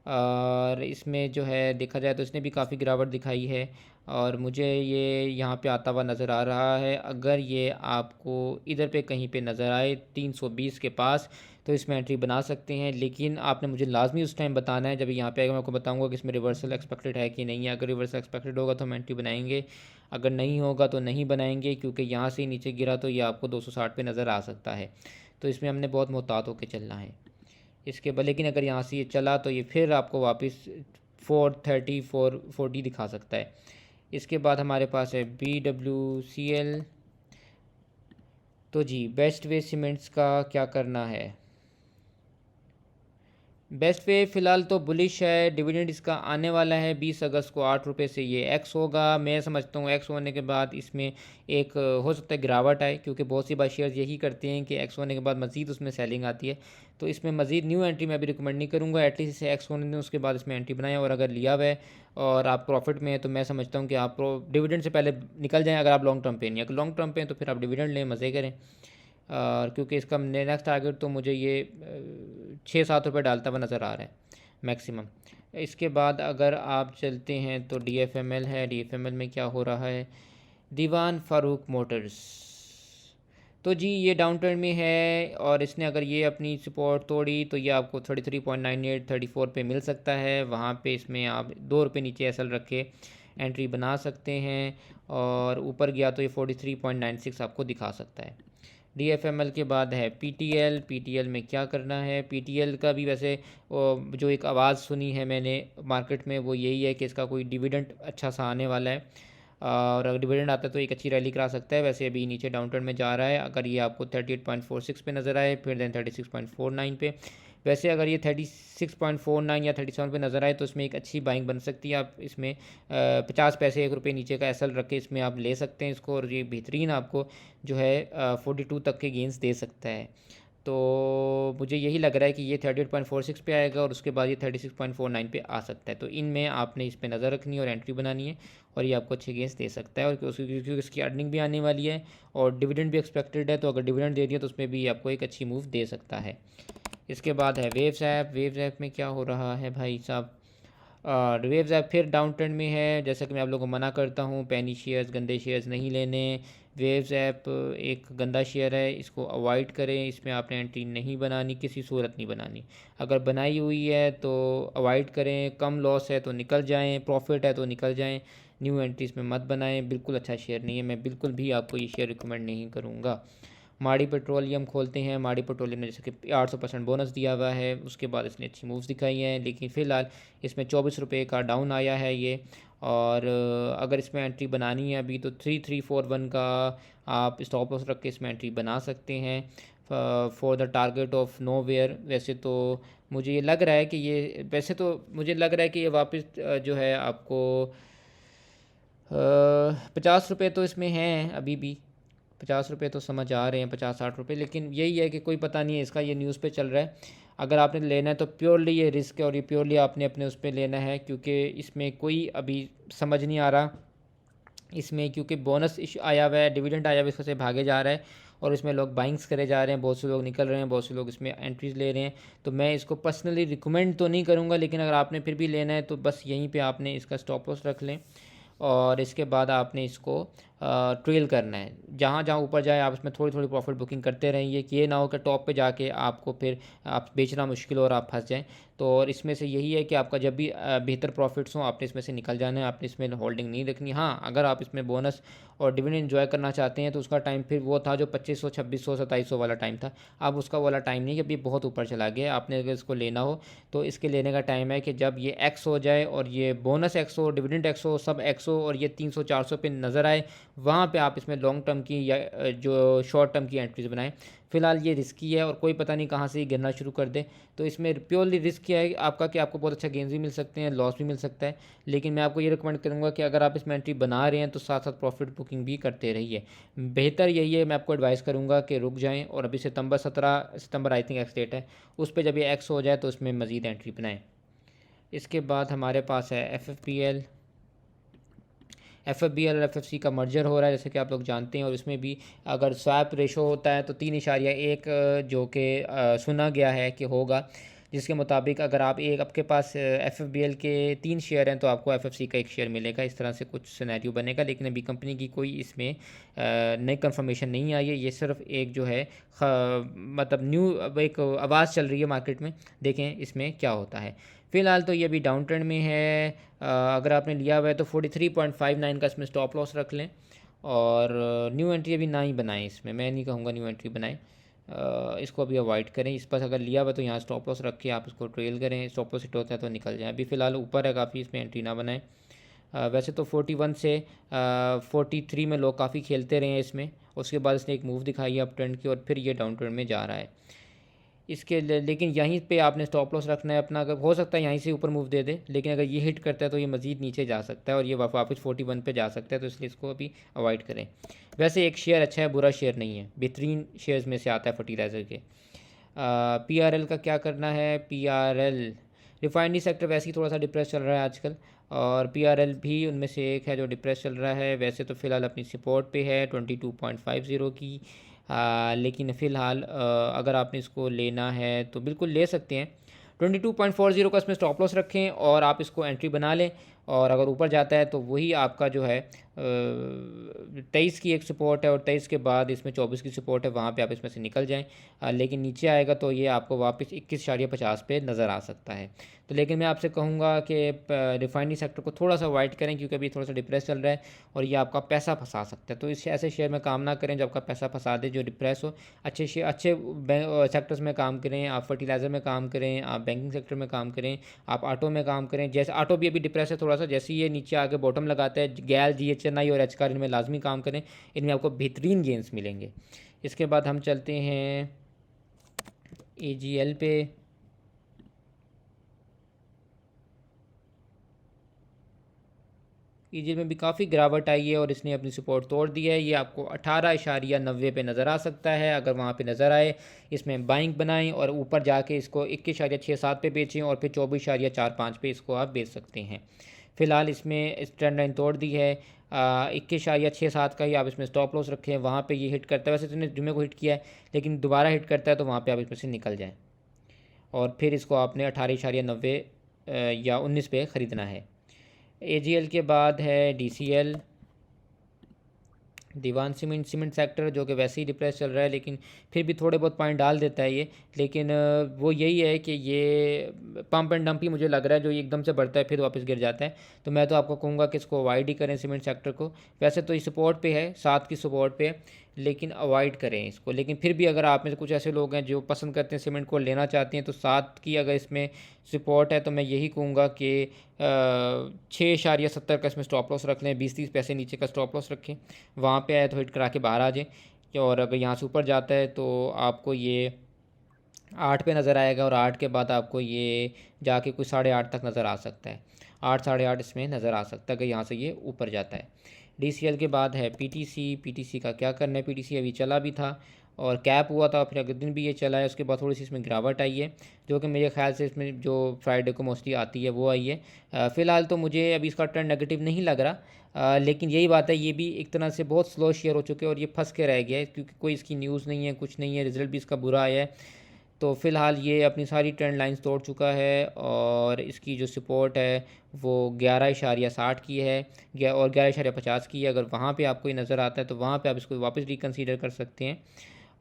और इसमें जो है देखा जाए तो इसने भी काफ़ी गिरावट दिखाई है और मुझे ये यहाँ पे आता हुआ नज़र आ रहा है। अगर ये आपको इधर पे कहीं पे नज़र आए 320 के पास तो इसमें एंट्री बना सकते हैं, लेकिन आपने मुझे लाजमी उस टाइम बताना है जब यहाँ पे आएगा। मैं आपको बताऊँगा कि इसमें रिवर्सल एक्सपेक्टेड है कि नहीं है। अगर रिवर्सल एक्सपेक्टेड होगा तो हम एंट्री बनाएंगे, अगर नहीं होगा तो नहीं बनाएंगे क्योंकि यहाँ से नीचे गिरा तो ये आपको 260 पे नज़र आ सकता है। तो इसमें हमने बहुत मोहतात होकर चलना है। इसके बाद लेकिन अगर यहाँ से ये चला तो ये फिर आपको वापस 430 440 दिखा सकता है। इसके बाद हमारे पास है BWCL। तो जी बेस्ट वे सीमेंट्स का क्या करना है? बेस्ट वे फ़िलहाल तो बुलिश है। डिविडेंड इसका आने वाला है 20 अगस्त को 8 रुपये से ये एक्स होगा। मैं समझता हूँ एक्स होने के बाद इसमें एक हो सकता है गिरावट आए क्योंकि बहुत सी बार शेयर्स यही करते हैं कि एक्स होने के बाद मज़ीद उसमें सेलिंग आती है। तो इसमें मज़ीद न्यू एंट्री मैं भी रिकमेंड नहीं करूँगा, एटलीस्ट इसे एक्स होने दें, उसके बाद इसमें एंट्री बनाएं। और अगर लिया हुआ है और आप प्रॉफिट में है तो मैं समझता हूँ कि आप डिविडेंड से पहले निकल जाएँ। अगर आप लॉन्ग टर्म पे नहीं, अगर लॉन्ग टर्म पे हैं तो फिर आप डिविडेंड लें, मज़े करें। और क्योंकि इसका नेक्स्ट टारगेट तो मुझे ये 6-7 रुपये डालता हुआ नज़र आ रहा है मैक्सिमम। इसके बाद अगर आप चलते हैं तो DFML है। DFML में क्या हो रहा है? दीवान फारूक मोटर्स। तो जी ये डाउन ट्रेंड में है और इसने अगर ये अपनी सपोर्ट तोड़ी तो ये आपको 33.98 34 पे मिल सकता है। वहाँ पे इसमें आप ₹2 नीचे एसएल रख के एंट्री बना सकते हैं और ऊपर गया तो ये 43.96 आपको दिखा सकता है। DFML के बाद है PTL में क्या करना है। PTL का भी वैसे जो एक आवाज़ सुनी है मैंने मार्केट में वो यही है कि इसका कोई डिविडेंड अच्छा सा आने वाला है और अगर डिविडेंड आता है तो एक अच्छी रैली करा सकता है। वैसे अभी नीचे डाउन ट्रेंड में जा रहा है। अगर ये आपको 38.46 पे नज़र आए फिर देन 36.49 पे। वैसे अगर ये 36.49 या 37 पे नज़र आए तो इसमें एक अच्छी बाइंग बन सकती है। आप इसमें 50 पैसे ₹1 नीचे का एसएल रख के इसमें आप ले सकते हैं इसको और ये बेहतरीन आपको जो है 42 तक के गेंस दे सकता है। तो मुझे यही लग रहा है कि ये 38.46 पे आएगा और उसके बाद ये 36.49 पे आ सकता है। तो इनमें आपने इस पे नज़र रखनी है और एंट्री बनानी है और ये आपको अच्छे गेंस दे सकता है और क्योंकि इसकी अर्निंग भी आने वाली है और डिविडेंड भी एक्सपेक्टेड है। तो अगर डिविडेंड दे दिया तो उसमें भी आपको एक अच्छी मूव दे सकता है। इसके बाद है वेव्स ऐप में क्या हो रहा है भाई साहब। वेव्स ऐप फिर डाउन ट्रेंड में है। जैसा कि मैं आप लोगों को मना करता हूँ पेनी शेयर्स गंदे शेयर्स नहीं लेने। वेव्स ऐप एक गंदा शेयर है, इसको अवॉइड करें। इसमें आपने एंट्री नहीं बनानी, किसी सूरत नहीं बनानी। अगर बनाई हुई है तो अवॉइड करें। कम लॉस है तो निकल जाएं, प्रॉफिट है तो निकल जाएं। न्यू एंट्रीज में मत बनाएं, बिल्कुल अच्छा शेयर नहीं है। मैं बिल्कुल भी आपको ये शेयर रिकमेंड नहीं करूँगा। माड़ी पेट्रोलियम खोलते हैं। माड़ी पेट्रोलियम ने जैसे कि 800% बोनस दिया हुआ है, उसके बाद इसने अच्छी मूव्स दिखाई हैं, लेकिन फ़िलहाल इसमें ₹24 का डाउन आया है ये। और अगर इसमें एंट्री बनानी है अभी तो 3341 का आप स्टॉप लॉस रख के इसमें एंट्री बना सकते हैं for the target of nowhere. वैसे तो मुझे ये लग रहा है कि ये वैसे तो मुझे लग रहा है कि ये वापस जो है आपको ₹50 तो इसमें हैं अभी भी। ₹50 तो समझ आ रहे हैं, 50-60 लेकिन यही है कि कोई पता नहीं है इसका, ये न्यूज़ पे चल रहा है। अगर आपने लेना है तो प्योरली ये रिस्क है और ये प्योरली आपने अपने उस पे लेना है क्योंकि इसमें कोई अभी समझ नहीं आ रहा इसमें, क्योंकि बोनस इशू आया हुआ है, डिविडेंड आया हुआ है, इस वजह से भागे जा रहा है और इसमें लोग बाइंग्स करे जा रहे हैं। बहुत से लोग निकल रहे हैं, बहुत से लोग इसमें एंट्रीज ले रहे हैं। तो मैं इसको पर्सनली रिकमेंड तो नहीं करूँगा, लेकिन अगर आपने फिर भी लेना है तो बस यहीं पे आपने इसका स्टॉप लॉस रख लें और इसके बाद आपने इसको ट्रेल करना है। जहाँ जहाँ ऊपर जाए आप इसमें थोड़ी थोड़ी प्रॉफिट बुकिंग करते रहिए कि ये ना हो कि टॉप पे जाके आपको फिर आप बेचना मुश्किल हो और आप फंस जाएं। तो और इसमें से यही है कि आपका जब भी बेहतर प्रॉफिट्स हों आपने इसमें से निकल जाना है, आपने इसमें होल्डिंग नहीं रखनी। हाँ, अगर आप इसमें बोनस और डिविडेंड एंजॉय करना चाहते हैं तो उसका टाइम फिर वो था जो 2500 2600 2700 वाला टाइम था। अब उसका वाला टाइम नहीं, अभी बहुत ऊपर चला गया। आपने अगर इसको लेना हो तो इसके लेने का टाइम है कि जब ये एक्स हो जाए और ये बोनस एक्स हो, डिविडेंड एक्स हो, सब एक्स हो और ये 300 400 पे नज़र आए, वहाँ पे आप इसमें लॉन्ग टर्म की या जो शॉर्ट टर्म की एंट्रीज बनाएं। फ़िलहाल ये रिस्की है और कोई पता नहीं कहाँ से ये गिरना शुरू कर दे। तो इसमें प्योरली रिस्क क्या है आपका कि आपको बहुत अच्छा गेंस भी मिल सकते हैं, लॉस भी मिल सकता है। लेकिन मैं आपको ये रिकमेंड करूँगा कि अगर आप इसमें एंट्री बना रहे हैं तो साथ साथ प्रॉफिट बुकिंग भी करते रहिए। बेहतर यही है, मैं आपको एडवाइस करूँगा कि रुक जाएँ और अभी 17 सितंबर आई थिंक एक्स डेट है, उस पर जब ये एक्स हो जाए तो उसमें मज़ीद एंट्री बनाएँ। इसके बाद हमारे पास है एफ एफ बी एल और एफ एफ सी का मर्जर हो रहा है जैसे कि आप लोग जानते हैं। और इसमें भी अगर स्वैप रेशो होता है तो 3.1 जो कि सुना गया है कि होगा, जिसके मुताबिक अगर आप एक आपके पास एफ एफ बी एल के 3 शेयर हैं तो आपको एफ एफ सी का 1 शेयर मिलेगा। इस तरह से कुछ सिनेरियो बनेगा, लेकिन अभी कंपनी की कोई इसमें नई कंफर्मेशन नहीं आई है। ये सिर्फ एक जो है मतलब न्यू एक आवाज़ चल रही है मार्केट में, देखें इसमें क्या होता है। फ़िलहाल तो ये अभी डाउन ट्रेंड में है। अगर आपने लिया हुआ है तो 43.59 का इसमें स्टॉप लॉस रख लें और न्यू एंट्री अभी ना ही बनाएं। इसमें मैं नहीं कहूँगा न्यू एंट्री बनाएं, इसको अभी अवॉइड करें। इस पर अगर लिया हुआ तो यहाँ स्टॉप लॉस रख के आप इसको ट्रेल करें, स्टॉप लॉस हिट होता है तो निकल जाए। अभी फ़िलहाल ऊपर है काफ़ी, इसमें एंट्री ना बनाएं। वैसे तो 41 से 43 में लोग काफ़ी खेलते रहे हैं इसमें, उसके बाद इसने एक मूव दिखाई है अप ट्रेंड की और फिर ये डाउन ट्रेंड में जा रहा है। इसके लेकिन यहीं पे आपने स्टॉप लॉस रखना है अपना। अगर हो सकता है यहीं से ऊपर मूव दे दे, लेकिन अगर ये हिट करता है तो ये मज़ीद नीचे जा सकता है और ये वापस 41 पे जा सकता है, तो इसलिए इसको अभी अवॉइड करें। वैसे एक शेयर अच्छा है, बुरा शेयर नहीं है, बेहतरीन शेयर्स में से आता है फर्टिलाइज़र के। PRL का क्या करना है। PRL रिफाइनरी सेक्टर वैसे ही थोड़ा सा डिप्रेस चल रहा है आजकल और PRL भी उनमें से एक है जो डिप्रेस चल रहा है। वैसे तो फ़िलहाल अपनी सपोर्ट पे है 22.50 की, लेकिन फ़िलहाल अगर आपने इसको लेना है तो बिल्कुल ले सकते हैं। 22.40 का इसमें स्टॉप लॉस रखें और आप इसको एंट्री बना लें और अगर ऊपर जाता है तो वही आपका जो है 23 की एक सपोर्ट है और 23 के बाद इसमें 24 की सपोर्ट है, वहाँ पे आप इसमें से निकल जाएं। लेकिन नीचे आएगा तो ये आपको वापस 21.50 पे नज़र आ सकता है। तो लेकिन मैं आपसे कहूँगा कि रिफाइनरी सेक्टर को थोड़ा सा अवॉइड करें, क्योंकि अभी थोड़ा सा डिप्रेस चल रहा है और ये आपका पैसा फंसा सकता है। तो इस ऐसे शेयर में काम ना करें जो आपका पैसा फंसा दे, जो डिप्रेस हो। अच्छे शेयर, अच्छे सेक्टर्स में काम करें। आप फर्टिलाइज़र में काम करें, आप बैंकिंग सेक्टर में काम करें, आप ऑटो में काम करें। जैसे ऑटो भी अभी डिप्रेस है थोड़ा सा, जैसे ये नीचे आके बॉटम लगाता है, गैल, GHNI और एचकार, इनमें लाजमी काम करें, इनमें आपको बेहतरीन गेंस मिलेंगे। इसके बाद हम चलते हैं AGL पे। AGL में भी काफ़ी गिरावट आई है और इसने अपनी सपोर्ट तोड़ दी है। ये आपको 18.90 पे नज़र आ सकता है। अगर वहाँ पे नज़र आए, इसमें बाइंग बनाएं और ऊपर जाके इसको 21.67 पे बेचें और फिर 24.45 पे इसको आप बेच सकते हैं। फ़िलहाल इसमें इस ट्रेंड लाइन तोड़ दी है। 21.67 का ही आप इसमें स्टॉप लॉस रखें। वहाँ पे ये हिट करता है, वैसे इसने जुमे को हिट किया है, लेकिन दोबारा हिट करता है तो वहाँ पे आप इसमें से निकल जाएं और फिर इसको आपने 18.90 या 19 पे ख़रीदना है। AGL के बाद है DCL, दीवान सीमेंट सेक्टर, जो कि वैसे ही डिप्रेस चल रहा है, लेकिन फिर भी थोड़े बहुत पॉइंट डाल देता है ये। लेकिन वो यही है कि ये पंप एंड डंप ही मुझे लग रहा है, जो ये एकदम से बढ़ता है फिर वापस गिर जाता है। तो मैं तो आपको कहूँगा कि इसको अवॉइड ही करें सीमेंट सेक्टर को। वैसे तो ये सपोर्ट पे है, 7 की सपोर्ट पे है, लेकिन अवॉइड करें इसको। लेकिन फिर भी अगर आप में से कुछ ऐसे लोग हैं जो पसंद करते हैं सीमेंट को, लेना चाहते हैं, तो 7 की अगर इसमें सपोर्ट है तो मैं यही कहूँगा कि 6.70 का इसमें स्टॉप लॉस रख लें। 20-30 पैसे नीचे का स्टॉप लॉस रखें, वहाँ पे आए तो हिट करा के बाहर आ जाए। और अगर यहाँ से ऊपर जाता है तो आपको ये 8 पे नज़र आएगा और 8 के बाद आपको ये जाके कुछ 8.5 तक नज़र आ सकता है। 8, 8.5 इसमें नज़र आ सकता है अगर यहाँ से ये ऊपर जाता है। DCL के बाद है PTC का क्या करना है। PTC अभी चला भी था और कैप हुआ था, फिर अगले दिन भी ये चला है। उसके बाद थोड़ी सी इसमें गिरावट आई है, जो कि मेरे ख्याल से इसमें जो फ्राइडे को मोस्टली आती है वो आई है। फ़िलहाल तो मुझे अभी इसका ट्रेंड नेगेटिव नहीं लग रहा, लेकिन यही बात है, ये भी एक तरह से बहुत स्लो शेयर हो चुके हैं और ये फंस के रह गया है, क्योंकि कोई इसकी न्यूज़ नहीं है, कुछ नहीं है, रिज़ल्ट भी इसका बुरा आया है। तो फ़िलहाल ये अपनी सारी ट्रेंड लाइंस तोड़ चुका है और इसकी जो सपोर्ट है वो 11.60 की है और 11.50 की है। अगर वहाँ पे आपको ये नज़र आता है तो वहाँ पे आप इसको वापस रिकन्सीडर कर सकते हैं।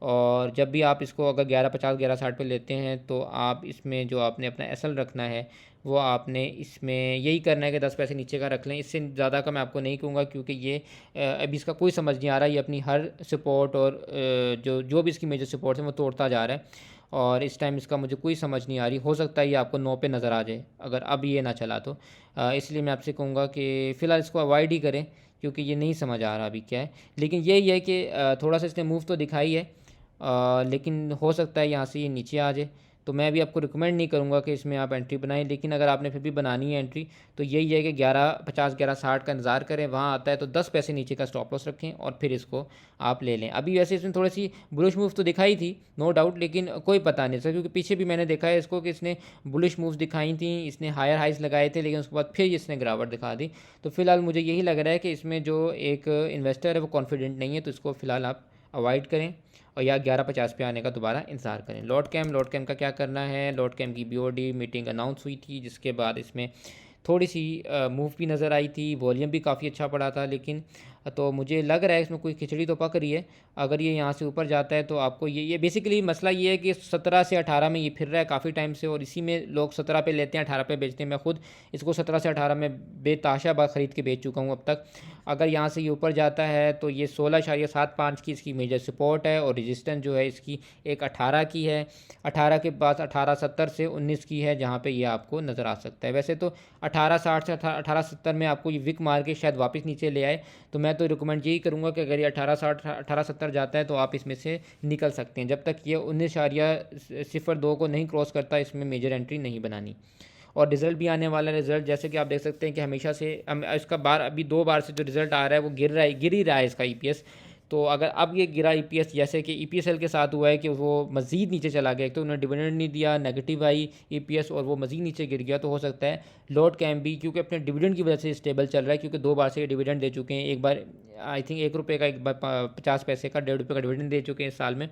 और जब भी आप इसको अगर 11.50 11.60 पे लेते हैं तो आप इसमें जो आपने अपना एसएल रखना है वो आपने इसमें यही करना है कि 10 पैसे नीचे का रख लें। इससे ज़्यादा का मैं आपको नहीं कहूँगा, क्योंकि ये अभी इसका कोई समझ नहीं आ रहा। ये अपनी हर सपोर्ट और जो भी इसकी मेजर सपोर्ट है वो तोड़ता जा रहा है और इस टाइम इसका मुझे कोई समझ नहीं आ रही। हो सकता है ये आपको 9 पे नज़र आ जाए अगर अब ये ना चला तो। इसलिए मैं आपसे कहूँगा कि फ़िलहाल इसको अवॉइड ही करें, क्योंकि ये नहीं समझ आ रहा अभी क्या है। लेकिन यही है कि थोड़ा सा इसने मूव तो दिखाई है, लेकिन हो सकता है यहाँ से ये नीचे आ जाए। तो मैं भी आपको रिकमेंड नहीं करूँगा कि इसमें आप एंट्री बनाएं, लेकिन अगर आपने फिर भी बनानी है एंट्री तो यही है कि 11.50 11.60 का इंतज़ार करें। वहाँ आता है तो 10 पैसे नीचे का स्टॉप लॉस रखें और फिर इसको आप ले लें। अभी वैसे इसमें थोड़ी सी बुलिश मूव तो दिखाई थी, नो डाउट, लेकिन कोई पता नहीं सर, क्योंकि पीछे भी मैंने देखा है इसको कि इसने बुलिश मूव्स दिखाई थी, इसने हायर हाइज लगाए थे, लेकिन उसके बाद फिर इसने गिरावट दिखा दी। तो फिलहाल मुझे यही लग रहा है कि इसमें जो एक इन्वेस्टर है वो कॉन्फिडेंट नहीं है, तो इसको फ़िलहाल आप अवॉइड करें और या 11.50 पे आने का दोबारा इंतज़ार करें। लॉट कैम का क्या करना है। लॉट कैम की BOD मीटिंग अनाउंस हुई थी, जिसके बाद इसमें थोड़ी सी मूव भी नज़र आई थी, वॉल्यूम भी काफ़ी अच्छा पड़ा था, लेकिन तो मुझे लग रहा है इसमें कोई खिचड़ी तो पक रही है। अगर ये यहाँ से ऊपर जाता है तो आपको ये बेसिकली मसला ये है कि 17 से 18 में ये फिर रहा है काफ़ी टाइम से, और इसी में लोग 17 पे लेते हैं, 18 पे बेचते हैं। मैं खुद इसको 17 से 18 में बेताशा बार ख़रीद के बेच चुका हूँ अब तक। अगर यहाँ से ये ऊपर जाता है तो ये 16.75 की इसकी मेजर सपोर्ट है और रेजिस्टेंस जो है इसकी एक 18 की है। 18 के बाद 18.70 से 19 की है, जहाँ पे ये आपको नज़र आ सकता है। वैसे तो 18.60 से 18.70 में आपको ये विक मार के शायद वापस नीचे ले आए, तो मैं तो रिकमेंड यही करूँगा कि अगर ये 18.60 18.70 जाता है तो आप इसमें से निकल सकते हैं। जब तक ये 19.02 को नहीं क्रॉस करता, इसमें मेजर एंट्री नहीं बनानी। और रिज़ल्ट भी आने वाला है। रिज़ल्ट जैसे कि आप देख सकते हैं कि हमेशा से इसका अभी 2 बार से जो रिज़ल्ट आ रहा है वो गिर ही रहा है इसका EPS। तो अगर अब ये गिरा EPS, जैसे कि EPSL के साथ हुआ है कि वो मज़ीद नीचे चला गया, एक तो उन्होंने डिविडेंड नहीं दिया, नेगेटिव आई EPS और वो मज़ीद नीचे गिर गया, तो हो सकता है लॉट कैम भी, क्योंकि अपने डिविडेंड की वजह से स्टेबल चल रहा है, क्योंकि 2 बार से ये डिविडेंड दे चुके हैं। एक बार आई थिंक 1 रुपये का, एक बार 50 पैसे का, 1.5 रुपये का डिविडेंड दे चुके हैं इस साल में।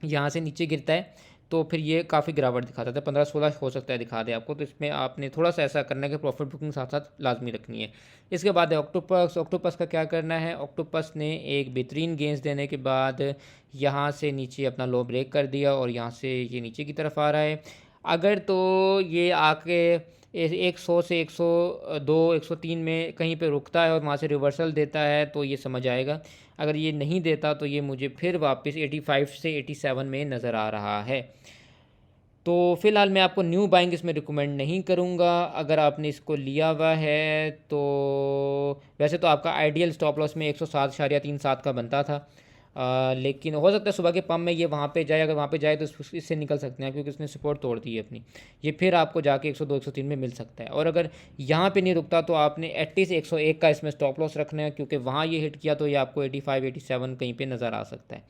यहाँ से नीचे गिरता है तो फिर ये काफ़ी गिरावट दिखाता था, 15-16 हो सकता है दिखा दे आपको। तो इसमें आपने थोड़ा सा ऐसा करना है कि प्रॉफिट बुकिंग साथ साथ लाजमी रखनी है। इसके बाद है ऑक्टोपस। ऑक्टोपस का क्या करना है, ऑक्टोपस ने एक बेहतरीन गेंस देने के बाद यहाँ से नीचे अपना लो ब्रेक कर दिया और यहाँ से ये नीचे की तरफ आ रहा है। अगर तो ये आके 100 से 102 103 में कहीं पे रुकता है और वहाँ से रिवर्सल देता है तो ये समझ आएगा। अगर ये नहीं देता तो ये मुझे फिर वापस 85 से 87 में नज़र आ रहा है। तो फ़िलहाल मैं आपको न्यू बाइंग इसमें रिकमेंड नहीं करूँगा। अगर आपने इसको लिया हुआ है तो वैसे तो आपका आइडियल स्टॉप लॉस में 107.37 का बनता था, लेकिन हो सकता है सुबह के पम्प में ये वहाँ पे जाए। अगर वहाँ पे जाए तो इससे निकल सकते हैं क्योंकि इसने सपोर्ट तोड़ दी है अपनी। ये फिर आपको जाके 102 103 में मिल सकता है। और अगर यहाँ पे नहीं रुकता तो आपने एटलीस्ट 101 का इसमें स्टॉप लॉस रखना है, क्योंकि वहाँ ये हिट किया तो ये आपको 85 87 कहीं पर नज़र आ सकता है।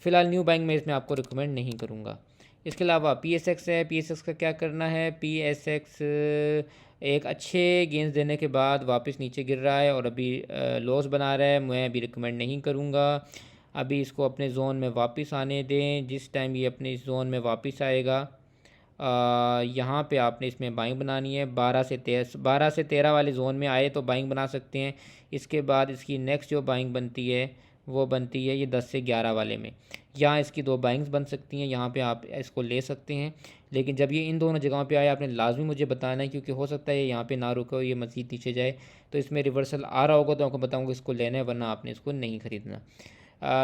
फ़िलहाल न्यू बाइंग में इसमें आपको रिकमेंड नहीं करूँगा। इसके अलावा PSX है। PSX का क्या करना है, PSX एक अच्छे गेंस देने के बाद वापस नीचे गिर रहा है और अभी लॉस बना रहा है। मैं अभी रिकमेंड नहीं करूँगा। अभी इसको अपने जोन में वापस आने दें। जिस टाइम ये अपने इस जोन में वापस आएगा यहाँ पे आपने इसमें बाइंग बनानी है। 12 से 13 वाले जोन में आए तो बाइंग बना सकते हैं। इसके बाद इसकी नेक्स्ट जो बाइंग बनती है वो बनती है ये 10 से 11 वाले में। यहाँ इसकी 2 बाइंग्स बन सकती हैं, यहाँ पे आप इसको ले सकते हैं। लेकिन जब ये इन दोनों जगहों पे आए आपने लाजमी मुझे बताना है, क्योंकि हो सकता है ये यहाँ पे ना रुको, ये मज़ीद नीचे जाए। तो इसमें रिवर्सल आ रहा होगा तो आपको बताऊँगा इसको लेना है, वरना आपने इसको नहीं ख़रीदना।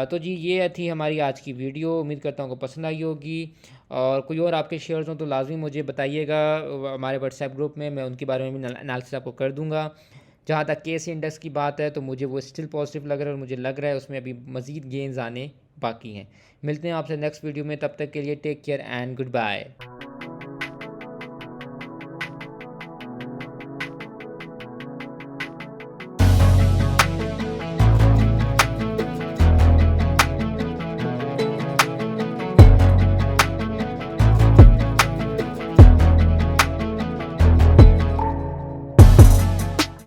तो जी ये थी हमारी आज की वीडियो। उम्मीद करता हूँ आपको पसंद आई होगी। और कोई और आपके शेयर्स हों तो लाजमी मुझे बताइएगा हमारे व्हाट्सएप ग्रुप में, मैं उनके बारे में भी एनालिसिस आपको कर दूँगा। जहाँ तक KC इंडेक्स की बात है तो मुझे वो स्टिल पॉजिटिव लग रहा है और मुझे लग रहा है उसमें अभी मज़ीद गेंस आने बाकी हैं। मिलते हैं आपसे नेक्स्ट वीडियो में, तब तक के लिए take care and good bye.